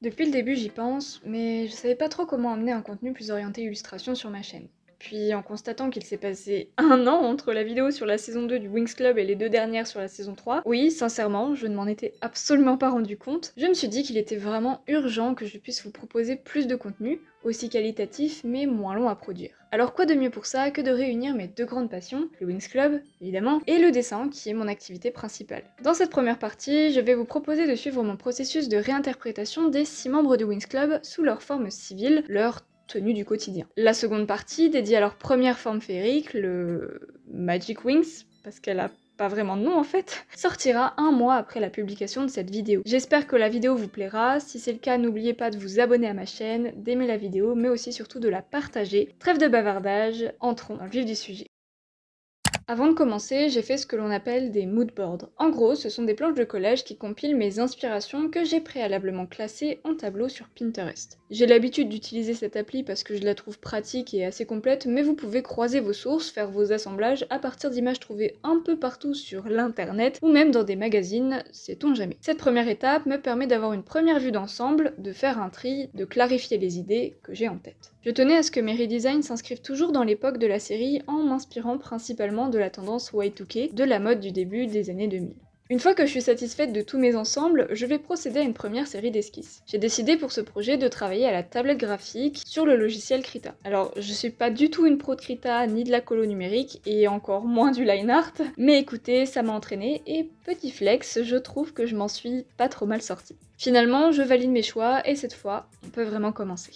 Depuis le début, j'y pense, mais je savais pas trop comment amener un contenu plus orienté illustration sur ma chaîne. Puis en constatant qu'il s'est passé un an entre la vidéo sur la saison 2 du Wings Club et les deux dernières sur la saison 3, oui, sincèrement, je ne m'en étais absolument pas rendu compte, je me suis dit qu'il était vraiment urgent que je puisse vous proposer plus de contenu, aussi qualitatif mais moins long à produire. Alors quoi de mieux pour ça que de réunir mes deux grandes passions, le Wings Club, évidemment, et le dessin qui est mon activité principale. Dans cette première partie, je vais vous proposer de suivre mon processus de réinterprétation des 6 membres du Wings Club sous leur forme civile, leur tenue du quotidien. La seconde partie, dédiée à leur première forme féerique, le Magic Wings, parce qu'elle a pas vraiment de nom en fait, sortira un mois après la publication de cette vidéo. J'espère que la vidéo vous plaira, si c'est le cas n'oubliez pas de vous abonner à ma chaîne, d'aimer la vidéo, mais aussi surtout de la partager. Trêve de bavardage, entrons dans le vif du sujet. Avant de commencer, j'ai fait ce que l'on appelle des mood boards. En gros, ce sont des planches de collège qui compilent mes inspirations que j'ai préalablement classées en tableau sur Pinterest. J'ai l'habitude d'utiliser cette appli parce que je la trouve pratique et assez complète, mais vous pouvez croiser vos sources, faire vos assemblages à partir d'images trouvées un peu partout sur l'internet ou même dans des magazines, sait-on jamais. Cette première étape me permet d'avoir une première vue d'ensemble, de faire un tri, de clarifier les idées que j'ai en tête. Je tenais à ce que mes redesigns s'inscrivent toujours dans l'époque de la série en m'inspirant principalement de la tendance Y2K, de la mode du début des années 2000. Une fois que je suis satisfaite de tous mes ensembles, je vais procéder à une première série d'esquisses. J'ai décidé pour ce projet de travailler à la tablette graphique sur le logiciel Krita. Alors, je suis pas du tout une pro de Krita ni de la colo numérique, et encore moins du line art, mais écoutez, ça m'a entraînée, et petit flex, je trouve que je m'en suis pas trop mal sortie. Finalement, je valide mes choix, et cette fois, on peut vraiment commencer.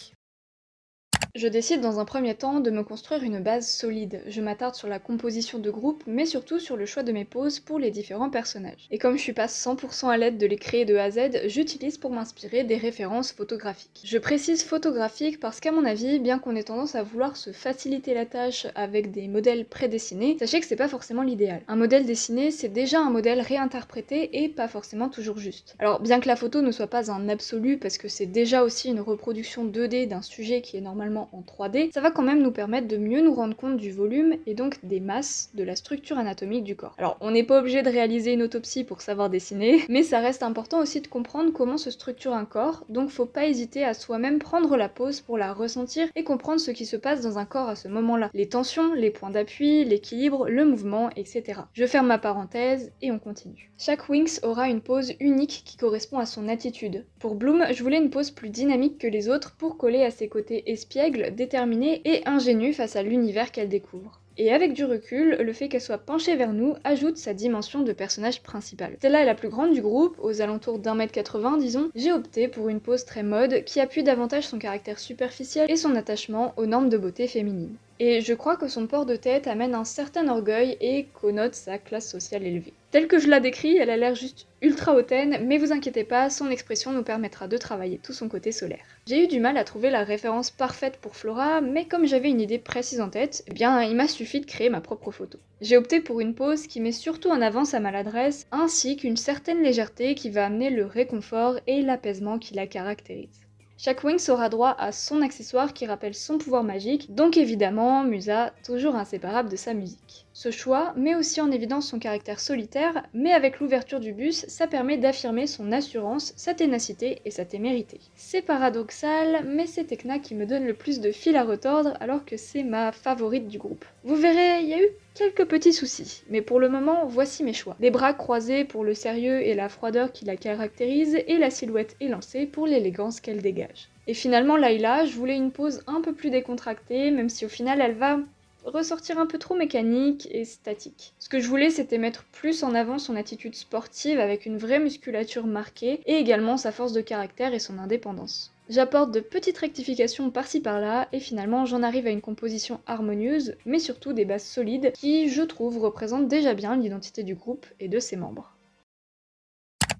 Je décide dans un premier temps de me construire une base solide. Je m'attarde sur la composition de groupe, mais surtout sur le choix de mes poses pour les différents personnages. Et comme je suis pas 100% à l'aide de les créer de A à Z, j'utilise pour m'inspirer des références photographiques. Je précise photographique parce qu'à mon avis, bien qu'on ait tendance à vouloir se faciliter la tâche avec des modèles prédessinés, sachez que c'est pas forcément l'idéal. Un modèle dessiné, c'est déjà un modèle réinterprété et pas forcément toujours juste. Alors bien que la photo ne soit pas un absolu parce que c'est déjà aussi une reproduction 2D d'un sujet qui est normalement en 3D, ça va quand même nous permettre de mieux nous rendre compte du volume et donc des masses, de la structure anatomique du corps. Alors on n'est pas obligé de réaliser une autopsie pour savoir dessiner, mais ça reste important aussi de comprendre comment se structure un corps, donc faut pas hésiter à soi-même prendre la pause pour la ressentir et comprendre ce qui se passe dans un corps à ce moment-là. Les tensions, les points d'appui, l'équilibre, le mouvement, etc. Je ferme ma parenthèse et on continue. Chaque Wings aura une pose unique qui correspond à son attitude. Pour Bloom, je voulais une pose plus dynamique que les autres pour coller à ses côtés espiègles, déterminée et ingénue face à l'univers qu'elle découvre. Et avec du recul, le fait qu'elle soit penchée vers nous ajoute sa dimension de personnage principal. Celle-là est la plus grande du groupe, aux alentours d'1m80 disons. J'ai opté pour une pose très mode qui appuie davantage son caractère superficiel et son attachement aux normes de beauté féminine. Et je crois que son port de tête amène un certain orgueil et connote sa classe sociale élevée. Telle que je la décris, elle a l'air juste ultra hautaine, mais vous inquiétez pas, son expression nous permettra de travailler tout son côté solaire. J'ai eu du mal à trouver la référence parfaite pour Flora, mais comme j'avais une idée précise en tête, eh bien il m'a suffi de créer ma propre photo. J'ai opté pour une pose qui met surtout en avant sa maladresse, ainsi qu'une certaine légèreté qui va amener le réconfort et l'apaisement qui la caractérise. Chaque Wings aura droit à son accessoire qui rappelle son pouvoir magique, donc évidemment, Musa, toujours inséparable de sa musique. Ce choix met aussi en évidence son caractère solitaire, mais avec l'ouverture du bus, ça permet d'affirmer son assurance, sa ténacité et sa témérité. C'est paradoxal, mais c'est Tekna qui me donne le plus de fil à retordre alors que c'est ma favorite du groupe. Vous verrez, il y a eu quelques petits soucis, mais pour le moment, voici mes choix. Les bras croisés pour le sérieux et la froideur qui la caractérisent, et la silhouette élancée pour l'élégance qu'elle dégage. Et finalement, Layla, je voulais une pose un peu plus décontractée, même si au final elle va ressortir un peu trop mécanique et statique. Ce que je voulais, c'était mettre plus en avant son attitude sportive avec une vraie musculature marquée, et également sa force de caractère et son indépendance. J'apporte de petites rectifications par-ci par-là, et finalement j'en arrive à une composition harmonieuse, mais surtout des bases solides, qui, je trouve, représentent déjà bien l'identité du groupe et de ses membres.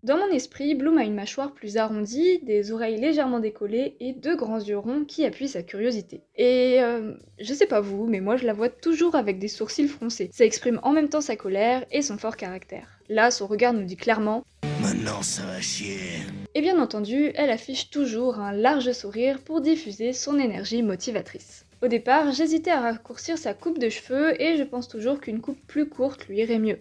Dans mon esprit, Bloom a une mâchoire plus arrondie, des oreilles légèrement décollées et deux grands yeux ronds qui appuient sa curiosité. Et je sais pas vous, mais moi je la vois toujours avec des sourcils froncés. Ça exprime en même temps sa colère et son fort caractère. Là, son regard nous dit clairement « Maintenant ça va chier ». Et bien entendu, elle affiche toujours un large sourire pour diffuser son énergie motivatrice. Au départ, j'hésitais à raccourcir sa coupe de cheveux et je pense toujours qu'une coupe plus courte lui irait mieux.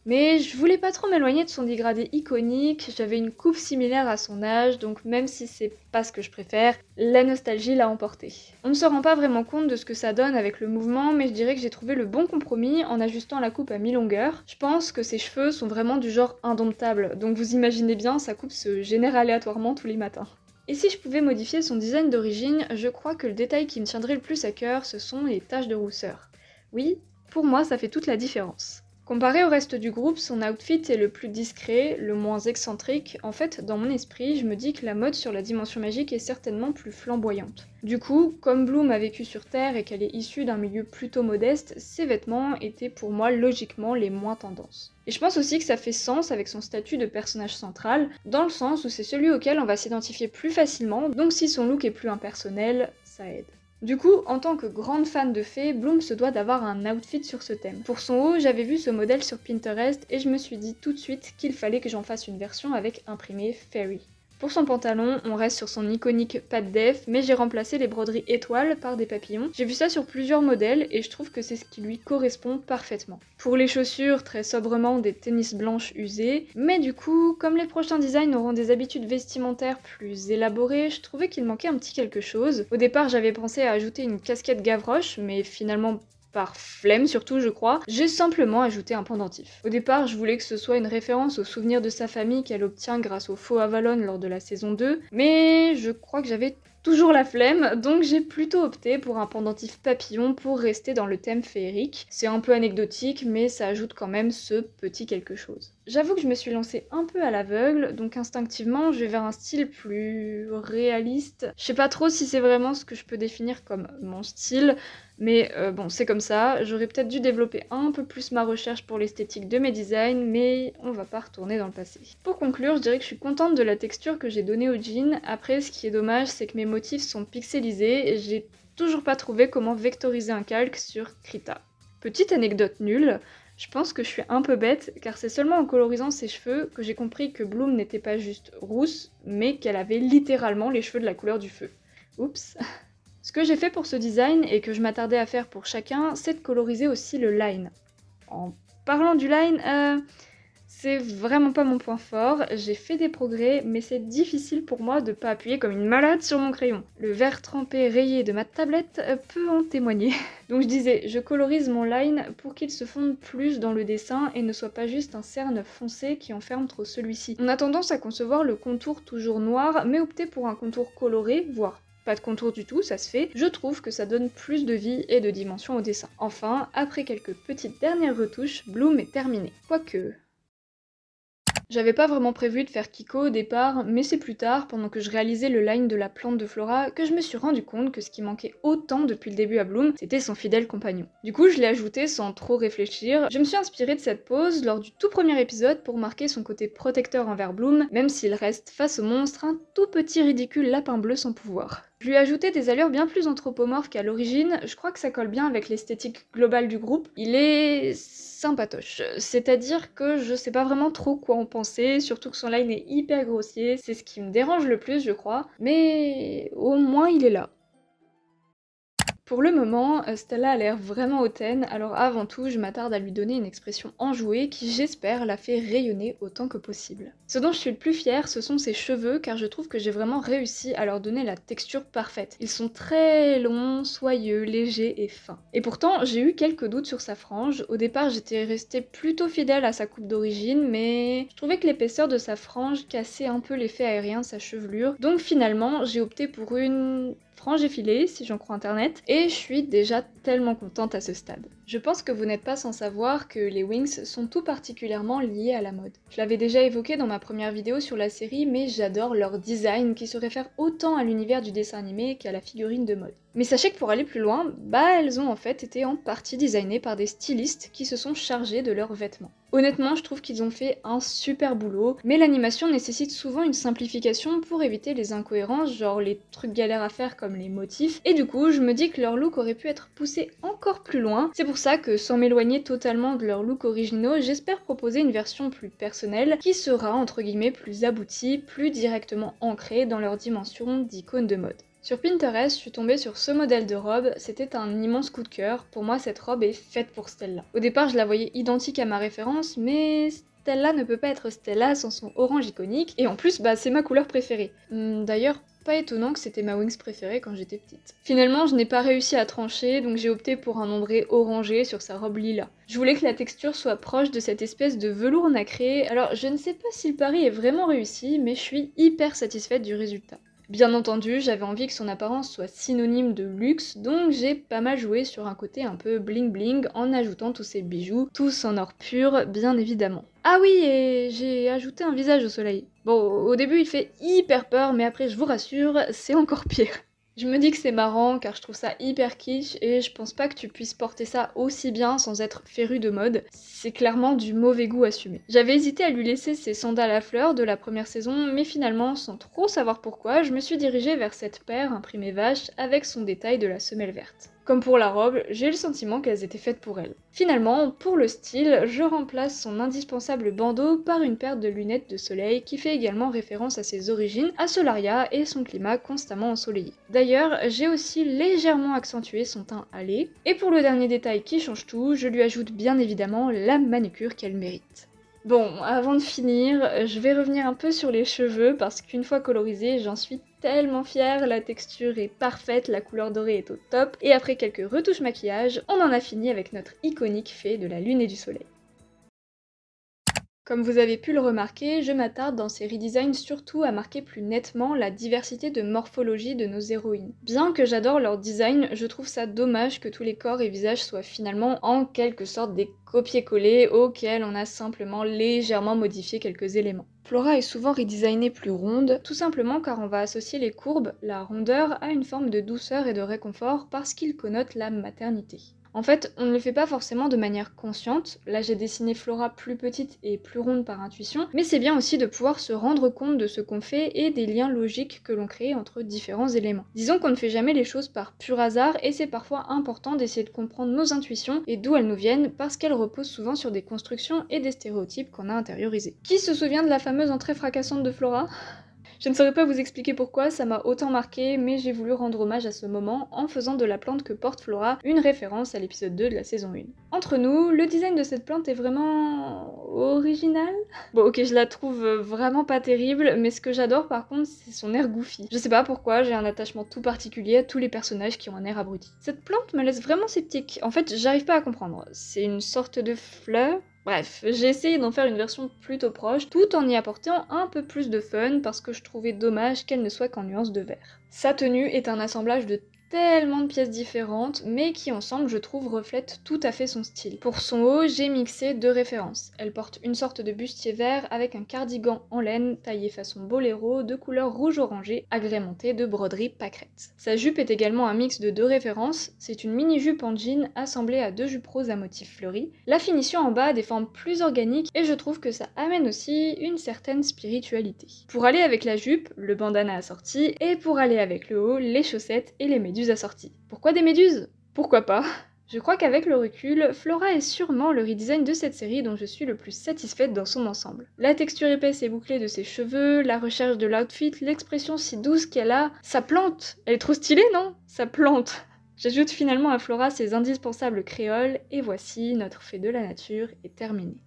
Mais je voulais pas trop m'éloigner de son dégradé iconique, j'avais une coupe similaire à son âge, donc même si c'est pas ce que je préfère, la nostalgie l'a emporté. On ne se rend pas vraiment compte de ce que ça donne avec le mouvement, mais je dirais que j'ai trouvé le bon compromis en ajustant la coupe à mi-longueur. Je pense que ses cheveux sont vraiment du genre indomptable, donc vous imaginez bien, sa coupe se génère aléatoirement tous les matins. Et si je pouvais modifier son design d'origine, je crois que le détail qui me tiendrait le plus à cœur, ce sont les taches de rousseur. Oui, pour moi, ça fait toute la différence. Comparé au reste du groupe, son outfit est le plus discret, le moins excentrique. En fait, dans mon esprit, je me dis que la mode sur la dimension magique est certainement plus flamboyante. Du coup, comme Bloom a vécu sur Terre et qu'elle est issue d'un milieu plutôt modeste, ses vêtements étaient pour moi logiquement les moins tendances. Et je pense aussi que ça fait sens avec son statut de personnage central, dans le sens où c'est celui auquel on va s'identifier plus facilement, donc si son look est plus impersonnel, ça aide. Du coup, en tant que grande fan de fées, Bloom se doit d'avoir un outfit sur ce thème. Pour son haut, j'avais vu ce modèle sur Pinterest et je me suis dit tout de suite qu'il fallait que j'en fasse une version avec imprimé Fairy. Pour son pantalon, on reste sur son iconique patte def, mais j'ai remplacé les broderies étoiles par des papillons. J'ai vu ça sur plusieurs modèles et je trouve que c'est ce qui lui correspond parfaitement. Pour les chaussures, très sobrement des tennis blanches usées, mais du coup, comme les prochains designs auront des habitudes vestimentaires plus élaborées, je trouvais qu'il manquait un petit quelque chose. Au départ, j'avais pensé à ajouter une casquette Gavroche, mais finalement par flemme surtout je crois, j'ai simplement ajouté un pendentif. Au départ je voulais que ce soit une référence aux souvenirs de sa famille qu'elle obtient grâce au faux Avalon lors de la saison 2, mais je crois que j'avais toujours la flemme, donc j'ai plutôt opté pour un pendentif papillon pour rester dans le thème féerique. C'est un peu anecdotique, mais ça ajoute quand même ce petit quelque chose. J'avoue que je me suis lancée un peu à l'aveugle, donc instinctivement je vais vers un style plus réaliste. Je sais pas trop si c'est vraiment ce que je peux définir comme mon style, mais bon, c'est comme ça, j'aurais peut-être dû développer un peu plus ma recherche pour l'esthétique de mes designs, mais on va pas retourner dans le passé. Pour conclure, je dirais que je suis contente de la texture que j'ai donnée au jean. Après, ce qui est dommage, c'est que mes motifs sont pixelisés et j'ai toujours pas trouvé comment vectoriser un calque sur Krita. Petite anecdote nulle, je pense que je suis un peu bête, car c'est seulement en colorisant ses cheveux que j'ai compris que Bloom n'était pas juste rousse, mais qu'elle avait littéralement les cheveux de la couleur du feu. Oups. Ce que j'ai fait pour ce design, et que je m'attardais à faire pour chacun, c'est de coloriser aussi le line. En parlant du line, c'est vraiment pas mon point fort, j'ai fait des progrès, mais c'est difficile pour moi de pas appuyer comme une malade sur mon crayon. Le vert trempé rayé de ma tablette peut en témoigner. Donc je disais, je colorise mon line pour qu'il se fonde plus dans le dessin et ne soit pas juste un cerne foncé qui enferme trop celui-ci. On a tendance à concevoir le contour toujours noir, mais opter pour un contour coloré, voire pas de contour du tout, ça se fait, je trouve que ça donne plus de vie et de dimension au dessin. Enfin, après quelques petites dernières retouches, Bloom est terminé. Quoique... J'avais pas vraiment prévu de faire Kiko au départ, mais c'est plus tard, pendant que je réalisais le line de la plante de Flora, que je me suis rendu compte que ce qui manquait autant depuis le début à Bloom, c'était son fidèle compagnon. Du coup, je l'ai ajouté sans trop réfléchir. Je me suis inspirée de cette pose lors du tout premier épisode pour marquer son côté protecteur envers Bloom, même s'il reste face au monstre un tout petit ridicule lapin bleu sans pouvoir. Je lui ai ajouté des allures bien plus anthropomorphes qu'à l'origine, je crois que ça colle bien avec l'esthétique globale du groupe. Il est sympatoche, c'est-à-dire que je sais pas vraiment trop quoi en penser, surtout que son line est hyper grossier, c'est ce qui me dérange le plus je crois, mais au moins il est là. Pour le moment, Stella a l'air vraiment hautaine, alors avant tout, je m'attarde à lui donner une expression enjouée qui, j'espère, la fait rayonner autant que possible. Ce dont je suis le plus fière, ce sont ses cheveux, car je trouve que j'ai vraiment réussi à leur donner la texture parfaite. Ils sont très longs, soyeux, légers et fins. Et pourtant, j'ai eu quelques doutes sur sa frange. Au départ, j'étais restée plutôt fidèle à sa coupe d'origine, mais je trouvais que l'épaisseur de sa frange cassait un peu l'effet aérien de sa chevelure. Donc finalement, j'ai opté pour une frange effilée, si j'en crois internet, et je suis déjà tellement contente à ce stade. Je pense que vous n'êtes pas sans savoir que les Winx sont tout particulièrement liés à la mode. Je l'avais déjà évoqué dans ma première vidéo sur la série, mais j'adore leur design qui se réfère autant à l'univers du dessin animé qu'à la figurine de mode. Mais sachez que pour aller plus loin, elles ont en fait été en partie designées par des stylistes qui se sont chargés de leurs vêtements. Honnêtement, je trouve qu'ils ont fait un super boulot, mais l'animation nécessite souvent une simplification pour éviter les incohérences, genre les trucs galères à faire comme les motifs, et du coup, je me dis que leur look aurait pu être poussé encore plus loin. C'est pour ça que, sans m'éloigner totalement de leurs looks originaux, j'espère proposer une version plus personnelle, qui sera entre guillemets plus aboutie, plus directement ancrée dans leur dimension d'icône de mode. Sur Pinterest, je suis tombée sur ce modèle de robe, c'était un immense coup de cœur, pour moi cette robe est faite pour Stella. Au départ je la voyais identique à ma référence, mais Stella ne peut pas être Stella sans son orange iconique, et en plus c'est ma couleur préférée. D'ailleurs, pas étonnant que c'était ma Wings préférée quand j'étais petite. Finalement, je n'ai pas réussi à trancher, donc j'ai opté pour un ombré orangé sur sa robe lilas. Je voulais que la texture soit proche de cette espèce de velours nacré, alors je ne sais pas si le pari est vraiment réussi, mais je suis hyper satisfaite du résultat. Bien entendu, j'avais envie que son apparence soit synonyme de luxe, donc j'ai pas mal joué sur un côté un peu bling bling en ajoutant tous ces bijoux, tous en or pur, bien évidemment. Ah oui, et j'ai ajouté un visage au soleil. Bon, au début il fait hyper peur, mais après je vous rassure, c'est encore pire. Je me dis que c'est marrant car je trouve ça hyper kitsch et je pense pas que tu puisses porter ça aussi bien sans être féru de mode. C'est clairement du mauvais goût assumé. J'avais hésité à lui laisser ses sandales à fleurs de la première saison, mais finalement, sans trop savoir pourquoi, je me suis dirigée vers cette paire imprimée vache avec son détail de la semelle verte. Comme pour la robe, j'ai le sentiment qu'elles étaient faites pour elle. Finalement, pour le style, je remplace son indispensable bandeau par une paire de lunettes de soleil qui fait également référence à ses origines, à Solaria et son climat constamment ensoleillé. D'ailleurs, j'ai aussi légèrement accentué son teint hâlé, et pour le dernier détail qui change tout, je lui ajoute bien évidemment la manucure qu'elle mérite. Bon, avant de finir, je vais revenir un peu sur les cheveux parce qu'une fois colorisés, j'en suis tellement fière, la texture est parfaite, la couleur dorée est au top, et après quelques retouches maquillage, on en a fini avec notre iconique fée de la lune et du soleil. Comme vous avez pu le remarquer, je m'attarde dans ces redesigns surtout à marquer plus nettement la diversité de morphologie de nos héroïnes. Bien que j'adore leur design, je trouve ça dommage que tous les corps et visages soient finalement en quelque sorte des copier-coller auxquels on a simplement légèrement modifié quelques éléments. Flora est souvent redesignée plus ronde, tout simplement car on va associer les courbes, la rondeur, à une forme de douceur et de réconfort parce qu'il connote la maternité. En fait, on ne le fait pas forcément de manière consciente, là j'ai dessiné Flora plus petite et plus ronde par intuition, mais c'est bien aussi de pouvoir se rendre compte de ce qu'on fait et des liens logiques que l'on crée entre différents éléments. Disons qu'on ne fait jamais les choses par pur hasard et c'est parfois important d'essayer de comprendre nos intuitions et d'où elles nous viennent parce qu'elles reposent souvent sur des constructions et des stéréotypes qu'on a intériorisés. Qui se souvient de la fameuse entrée fracassante de Flora ? Je ne saurais pas vous expliquer pourquoi ça m'a autant marqué, mais j'ai voulu rendre hommage à ce moment en faisant de la plante que porte Flora une référence à l'épisode 2 de la saison 1. Entre nous, le design de cette plante est vraiment original. Bon ok, je la trouve vraiment pas terrible, mais ce que j'adore par contre, c'est son air goofy. Je sais pas pourquoi, j'ai un attachement tout particulier à tous les personnages qui ont un air abruti. Cette plante me laisse vraiment sceptique. En fait, j'arrive pas à comprendre. C'est une sorte de fleur. Bref, j'ai essayé d'en faire une version plutôt proche, tout en y apportant un peu plus de fun parce que je trouvais dommage qu'elle ne soit qu'en nuance de vert. Sa tenue est un assemblage de tellement de pièces différentes, mais qui ensemble, je trouve, reflètent tout à fait son style. Pour son haut, j'ai mixé deux références. Elle porte une sorte de bustier vert avec un cardigan en laine taillé façon boléro de couleur rouge-orangé, agrémenté de broderies pâquerettes. Sa jupe est également un mix de deux références, c'est une mini-jupe en jean assemblée à deux jupes roses à motifs fleuris. La finition en bas a des formes plus organiques et je trouve que ça amène aussi une certaine spiritualité. Pour aller avec la jupe, le bandana assorti, et pour aller avec le haut, les chaussettes et les méduses assorties. Pourquoi des méduses ? Pourquoi pas ? Je crois qu'avec le recul, Flora est sûrement le redesign de cette série dont je suis le plus satisfaite dans son ensemble. La texture épaisse et bouclée de ses cheveux, la recherche de l'outfit, l'expression si douce qu'elle a, sa plante. Elle est trop stylée, non ? Sa plante. J'ajoute finalement à Flora ses indispensables créoles, et voici, notre fée de la nature est terminée.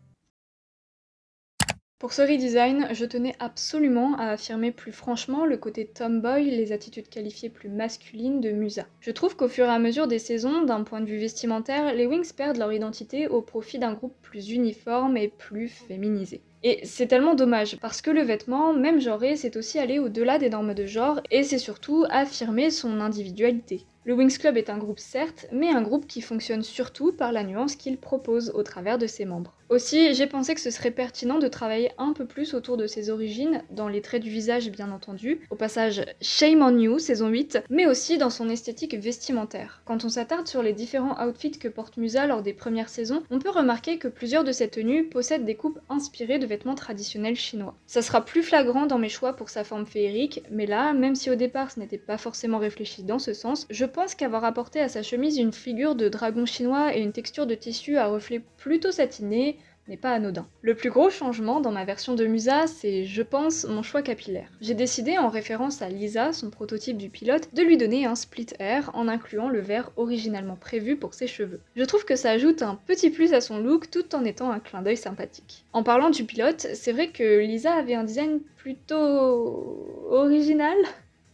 Pour ce redesign, je tenais absolument à affirmer plus franchement le côté tomboy, les attitudes qualifiées plus masculines de Musa. Je trouve qu'au fur et à mesure des saisons, d'un point de vue vestimentaire, les Wings perdent leur identité au profit d'un groupe plus uniforme et plus féminisé. Et c'est tellement dommage, parce que le vêtement, même genré, c'est aussi aller au-delà des normes de genre, et c'est surtout affirmer son individualité. Le Wings Club est un groupe certes, mais un groupe qui fonctionne surtout par la nuance qu'il propose au travers de ses membres. Aussi, j'ai pensé que ce serait pertinent de travailler un peu plus autour de ses origines, dans les traits du visage bien entendu, au passage Shame on You, saison 8, mais aussi dans son esthétique vestimentaire. Quand on s'attarde sur les différents outfits que porte Musa lors des premières saisons, on peut remarquer que plusieurs de ses tenues possèdent des coupes inspirées de vêtements traditionnels chinois. Ça sera plus flagrant dans mes choix pour sa forme féerique, mais là, même si au départ ce n'était pas forcément réfléchi dans ce sens, je pense qu'avoir apporté à sa chemise une figure de dragon chinois et une texture de tissu à reflets plutôt satinés n'est pas anodin. Le plus gros changement dans ma version de Musa, c'est, je pense, mon choix capillaire. J'ai décidé, en référence à Lisa, son prototype du pilote, de lui donner un split hair en incluant le vert originalement prévu pour ses cheveux. Je trouve que ça ajoute un petit plus à son look tout en étant un clin d'œil sympathique. En parlant du pilote, c'est vrai que Lisa avait un design plutôt original.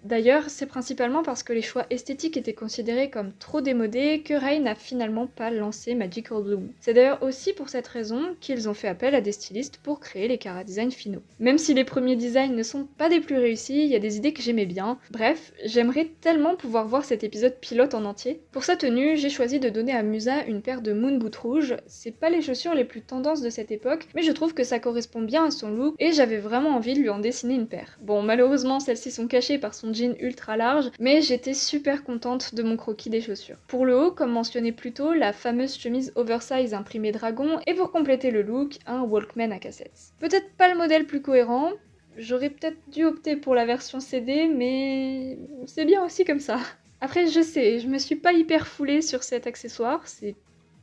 D'ailleurs, c'est principalement parce que les choix esthétiques étaient considérés comme trop démodés que Rei n'a finalement pas lancé Magical Bloom. C'est d'ailleurs aussi pour cette raison qu'ils ont fait appel à des stylistes pour créer les chara-designs finaux. Même si les premiers designs ne sont pas des plus réussis, il y a des idées que j'aimais bien. Bref, j'aimerais tellement pouvoir voir cet épisode pilote en entier. Pour sa tenue, j'ai choisi de donner à Musa une paire de moon boots rouges. C'est pas les chaussures les plus tendances de cette époque, mais je trouve que ça correspond bien à son look et j'avais vraiment envie de lui en dessiner une paire. Bon, malheureusement, celles-ci sont cachées par son jean ultra large, mais j'étais super contente de mon croquis des chaussures. Pour le haut, comme mentionné plus tôt, la fameuse chemise oversize imprimée dragon, et pour compléter le look, un Walkman à cassettes. Peut-être pas le modèle plus cohérent, j'aurais peut-être dû opter pour la version CD, mais c'est bien aussi comme ça. Après, je sais, je me suis pas hyper foulée sur cet accessoire, c'est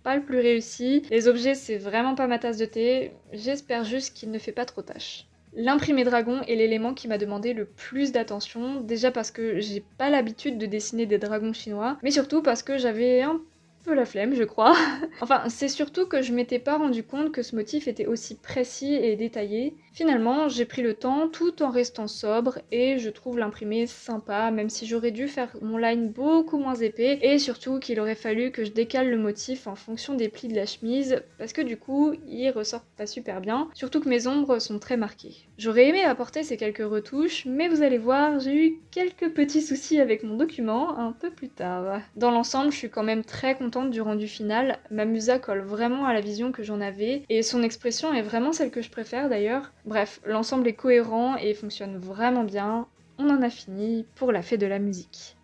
pas le plus réussi, les objets c'est vraiment pas ma tasse de thé, j'espère juste qu'il ne fait pas trop tâche. L'imprimé dragon est l'élément qui m'a demandé le plus d'attention, déjà parce que j'ai pas l'habitude de dessiner des dragons chinois, mais surtout parce que j'avais un peu la flemme, je crois. Enfin, c'est surtout que je m'étais pas rendu compte que ce motif était aussi précis et détaillé. Finalement, j'ai pris le temps tout en restant sobre et je trouve l'imprimé sympa, même si j'aurais dû faire mon line beaucoup moins épais et surtout qu'il aurait fallu que je décale le motif en fonction des plis de la chemise parce que du coup, il ressort pas super bien, surtout que mes ombres sont très marquées. J'aurais aimé apporter ces quelques retouches, mais vous allez voir, j'ai eu quelques petits soucis avec mon document un peu plus tard. Dans l'ensemble, je suis quand même très contente du rendu final, ma Musa colle vraiment à la vision que j'en avais et son expression est vraiment celle que je préfère d'ailleurs. Bref, l'ensemble est cohérent et fonctionne vraiment bien. On en a fini pour la fée de la musique.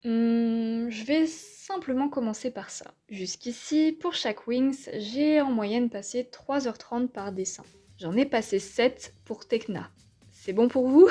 Je vais simplement commencer par ça. Jusqu'ici, pour chaque Wings, j'ai en moyenne passé 3h30 par dessin. J'en ai passé 7 pour Tekna. C'est bon pour vous ?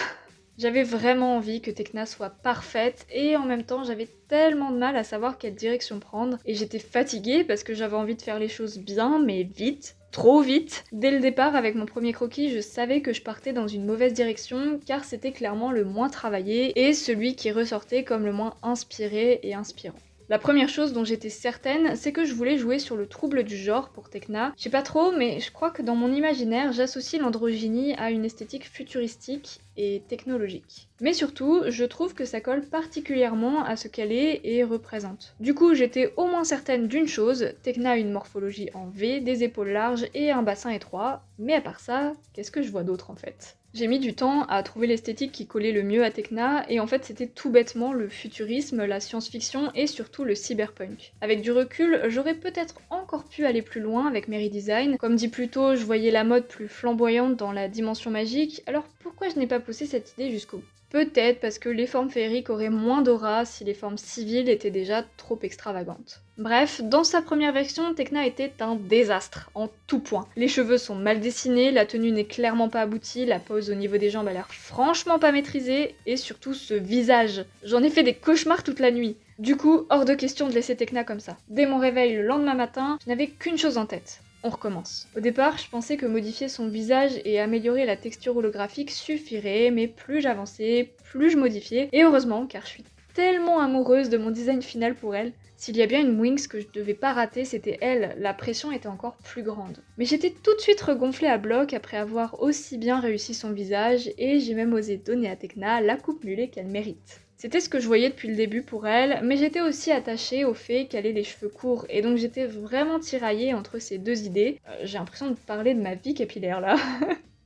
J'avais vraiment envie que Tekna soit parfaite et en même temps j'avais tellement de mal à savoir quelle direction prendre et j'étais fatiguée parce que j'avais envie de faire les choses bien mais vite. Trop vite. Dès le départ, avec mon premier croquis, je savais que je partais dans une mauvaise direction car c'était clairement le moins travaillé et celui qui ressortait comme le moins inspiré et inspirant. La première chose dont j'étais certaine, c'est que je voulais jouer sur le trouble du genre pour Tekna. Je sais pas trop, mais je crois que dans mon imaginaire, j'associe l'androgynie à une esthétique futuristique et technologique. Mais surtout, je trouve que ça colle particulièrement à ce qu'elle est et représente. Du coup, j'étais au moins certaine d'une chose, Tekna a une morphologie en V, des épaules larges et un bassin étroit, mais à part ça, qu'est-ce que je vois d'autre en fait ? J'ai mis du temps à trouver l'esthétique qui collait le mieux à Tekna, et en fait c'était tout bêtement le futurisme, la science-fiction et surtout le cyberpunk. Avec du recul, j'aurais peut-être encore pu aller plus loin avec mes redesigns. Comme dit plus tôt, je voyais la mode plus flamboyante dans la dimension magique, alors pourquoi je n'ai pas poussé cette idée jusqu'au bout ? Peut-être parce que les formes féeriques auraient moins d'aura si les formes civiles étaient déjà trop extravagantes. Bref, dans sa première version, Tekna était un désastre, en tout point. Les cheveux sont mal dessinés, la tenue n'est clairement pas aboutie, la pose au niveau des jambes a l'air franchement pas maîtrisée, et surtout ce visage. J'en ai fait des cauchemars toute la nuit. Du coup, hors de question de laisser Tekna comme ça. Dès mon réveil le lendemain matin, je n'avais qu'une chose en tête. On recommence. Au départ, je pensais que modifier son visage et améliorer la texture holographique suffirait, mais plus j'avançais, plus je modifiais, et heureusement, car je suis tellement amoureuse de mon design final pour elle. S'il y a bien une Wings que je devais pas rater, c'était elle, la pression était encore plus grande. Mais j'étais tout de suite regonflée à bloc après avoir aussi bien réussi son visage, et j'ai même osé donner à Tekna la coupe mulet qu'elle mérite. C'était ce que je voyais depuis le début pour elle, mais j'étais aussi attachée au fait qu'elle ait les cheveux courts, et donc j'étais vraiment tiraillée entre ces deux idées. J'ai l'impression de parler de ma vie capillaire là.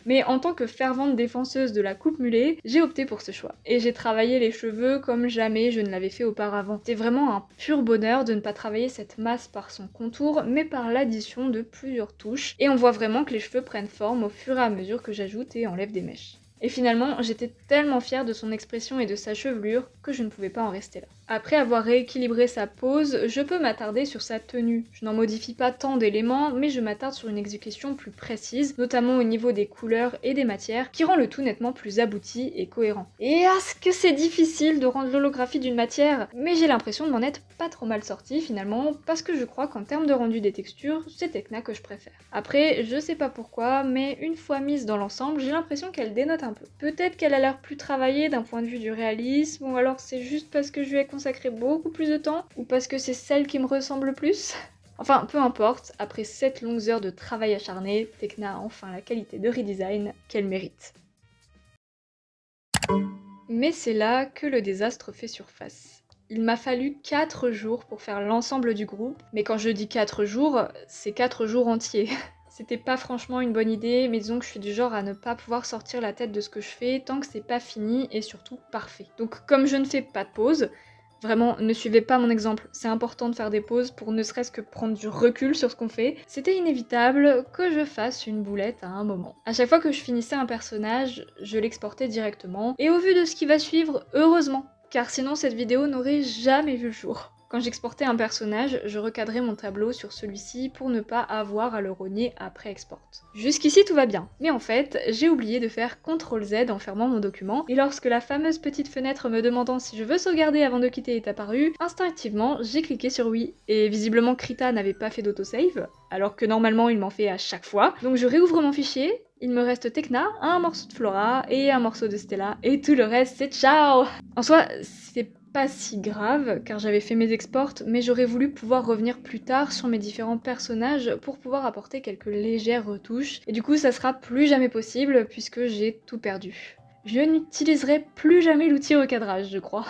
Mais en tant que fervente défenseuse de la coupe mulet, j'ai opté pour ce choix. Et j'ai travaillé les cheveux comme jamais je ne l'avais fait auparavant. C'était vraiment un pur bonheur de ne pas travailler cette masse par son contour, mais par l'addition de plusieurs touches. Et on voit vraiment que les cheveux prennent forme au fur et à mesure que j'ajoute et enlève des mèches. Et finalement, j'étais tellement fière de son expression et de sa chevelure que je ne pouvais pas en rester là. Après avoir rééquilibré sa pose, je peux m'attarder sur sa tenue. Je n'en modifie pas tant d'éléments, mais je m'attarde sur une exécution plus précise, notamment au niveau des couleurs et des matières, qui rend le tout nettement plus abouti et cohérent. Et est-ce que c'est difficile de rendre l'holographie d'une matière, mais j'ai l'impression de m'en être pas trop mal sorti finalement, parce que je crois qu'en termes de rendu des textures, c'est Tecna que je préfère. Après, je sais pas pourquoi, mais une fois mise dans l'ensemble, j'ai l'impression qu'elle dénote un peu. Peut-être qu'elle a l'air plus travaillée d'un point de vue du réalisme, ou alors c'est juste parce que je lui ai consacré beaucoup plus de temps, ou parce que c'est celle qui me ressemble le plus. Enfin, peu importe, après 7 longues heures de travail acharné, Tecna a enfin la qualité de redesign qu'elle mérite. Mais c'est là que le désastre fait surface. Il m'a fallu 4 jours pour faire l'ensemble du groupe, mais quand je dis 4 jours, c'est 4 jours entiers. C'était pas franchement une bonne idée, mais disons que je suis du genre à ne pas pouvoir sortir la tête de ce que je fais tant que c'est pas fini et surtout parfait. Donc comme je ne fais pas de pause, vraiment ne suivez pas mon exemple, c'est important de faire des pauses pour ne serait-ce que prendre du recul sur ce qu'on fait, c'était inévitable que je fasse une boulette à un moment. À chaque fois que je finissais un personnage, je l'exportais directement, et au vu de ce qui va suivre, heureusement, car sinon cette vidéo n'aurait jamais vu le jour. Quand j'exportais un personnage, je recadrais mon tableau sur celui-ci pour ne pas avoir à le rogner après export. Jusqu'ici tout va bien, mais en fait, j'ai oublié de faire CTRL-Z en fermant mon document, et lorsque la fameuse petite fenêtre me demandant si je veux sauvegarder avant de quitter est apparue, instinctivement, j'ai cliqué sur oui, et visiblement Krita n'avait pas fait d'autosave, alors que normalement il m'en fait à chaque fois, donc je réouvre mon fichier, il me reste Tecna, un morceau de Flora et un morceau de Stella, et tout le reste c'est ciao. En soi, c'est pas si grave, car j'avais fait mes exports, mais j'aurais voulu pouvoir revenir plus tard sur mes différents personnages pour pouvoir apporter quelques légères retouches, et du coup ça sera plus jamais possible puisque j'ai tout perdu. Je n'utiliserai plus jamais l'outil recadrage, je crois.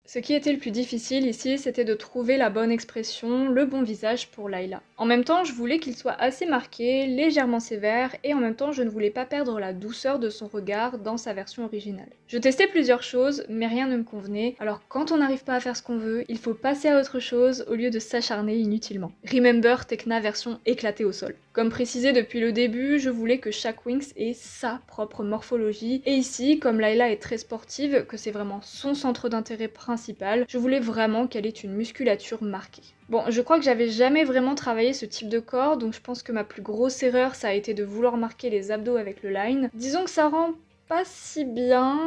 Ce qui était le plus difficile ici, c'était de trouver la bonne expression, le bon visage pour Layla. En même temps, je voulais qu'il soit assez marqué, légèrement sévère, et en même temps, je ne voulais pas perdre la douceur de son regard dans sa version originale. Je testais plusieurs choses, mais rien ne me convenait, alors quand on n'arrive pas à faire ce qu'on veut, il faut passer à autre chose au lieu de s'acharner inutilement. Remember Tecna version éclatée au sol. Comme précisé depuis le début, je voulais que chaque Winx ait sa propre morphologie, et ici, comme Layla est très sportive, que c'est vraiment son centre d'intérêt principal, je voulais vraiment qu'elle ait une musculature marquée. Bon, je crois que j'avais jamais vraiment travaillé ce type de corps, donc je pense que ma plus grosse erreur, ça a été de vouloir marquer les abdos avec le line. Disons que ça rend pas si bien,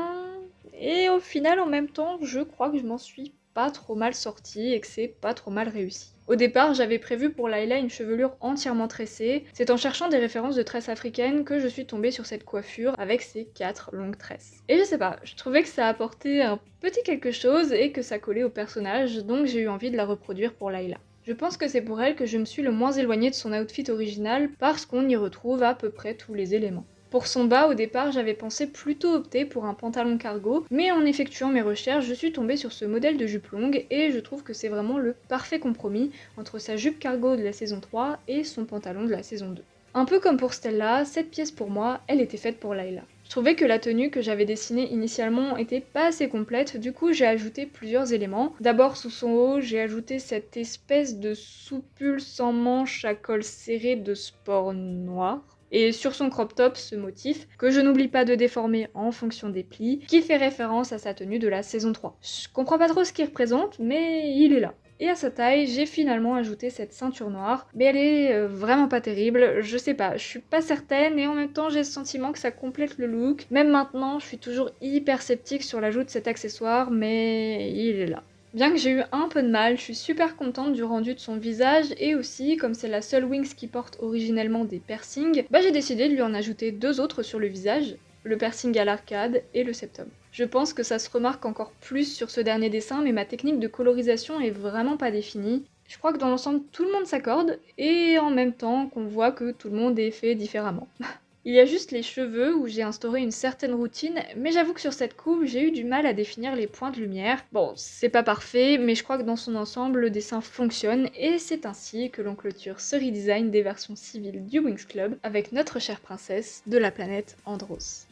et au final, en même temps, je crois que je m'en suis pas trop mal sortie et que c'est pas trop mal réussi. Au départ, j'avais prévu pour Layla une chevelure entièrement tressée. C'est en cherchant des références de tresses africaines que je suis tombée sur cette coiffure avec ses 4 longues tresses. Et je sais pas, je trouvais que ça apportait un petit quelque chose et que ça collait au personnage, donc j'ai eu envie de la reproduire pour Layla. Je pense que c'est pour elle que je me suis le moins éloignée de son outfit original parce qu'on y retrouve à peu près tous les éléments. Pour son bas, au départ, j'avais pensé plutôt opter pour un pantalon cargo, mais en effectuant mes recherches, je suis tombée sur ce modèle de jupe longue et je trouve que c'est vraiment le parfait compromis entre sa jupe cargo de la saison 3 et son pantalon de la saison 2. Un peu comme pour Stella, cette pièce pour moi, elle était faite pour Layla. Je trouvais que la tenue que j'avais dessinée initialement était pas assez complète, du coup j'ai ajouté plusieurs éléments. D'abord sous son haut, j'ai ajouté cette espèce de soupule sans manche à col serré de sport noir. Et sur son crop top, ce motif, que je n'oublie pas de déformer en fonction des plis, qui fait référence à sa tenue de la saison 3. Je comprends pas trop ce qu'il représente, mais il est là. Et à sa taille, j'ai finalement ajouté cette ceinture noire, mais elle est vraiment pas terrible, je sais pas, je suis pas certaine et en même temps j'ai le sentiment que ça complète le look. Même maintenant, je suis toujours hyper sceptique sur l'ajout de cet accessoire, mais il est là. Bien que j'ai eu un peu de mal, je suis super contente du rendu de son visage et aussi, comme c'est la seule Winx qui porte originellement des piercings, j'ai décidé de lui en ajouter 2 autres sur le visage, le piercing à l'arcade et le septum. Je pense que ça se remarque encore plus sur ce dernier dessin, mais ma technique de colorisation est vraiment pas définie. Je crois que dans l'ensemble tout le monde s'accorde, et en même temps qu'on voit que tout le monde est fait différemment. Il y a juste les cheveux où j'ai instauré une certaine routine, mais j'avoue que sur cette coupe, j'ai eu du mal à définir les points de lumière. Bon, c'est pas parfait, mais je crois que dans son ensemble, le dessin fonctionne, et c'est ainsi que l'on clôture ce redesign des versions civiles du Winx Club avec notre chère princesse de la planète Andros.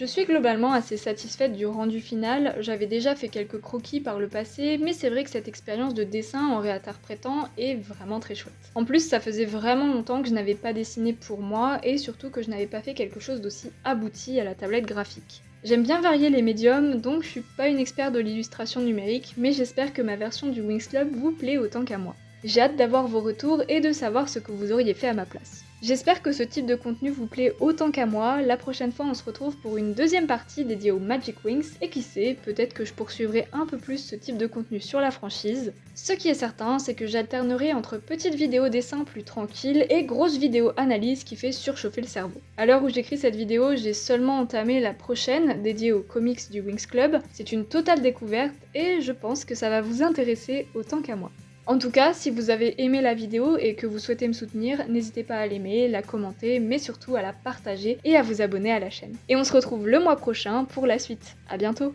Je suis globalement assez satisfaite du rendu final, j'avais déjà fait quelques croquis par le passé, mais c'est vrai que cette expérience de dessin en réinterprétant est vraiment très chouette. En plus, ça faisait vraiment longtemps que je n'avais pas dessiné pour moi, et surtout que je n'avais pas fait quelque chose d'aussi abouti à la tablette graphique. J'aime bien varier les médiums, donc je suis pas une experte de l'illustration numérique, mais j'espère que ma version du Wings Club vous plaît autant qu'à moi. J'ai hâte d'avoir vos retours et de savoir ce que vous auriez fait à ma place. J'espère que ce type de contenu vous plaît autant qu'à moi, la prochaine fois on se retrouve pour une deuxième partie dédiée aux Magic Wings, et qui sait, peut-être que je poursuivrai un peu plus ce type de contenu sur la franchise. Ce qui est certain, c'est que j'alternerai entre petites vidéos dessins plus tranquilles et grosses vidéos analyses qui fait surchauffer le cerveau. À l'heure où j'écris cette vidéo, j'ai seulement entamé la prochaine, dédiée aux comics du Wings Club, c'est une totale découverte, et je pense que ça va vous intéresser autant qu'à moi. En tout cas, si vous avez aimé la vidéo et que vous souhaitez me soutenir, n'hésitez pas à l'aimer, la commenter, mais surtout à la partager et à vous abonner à la chaîne. Et on se retrouve le mois prochain pour la suite. À bientôt!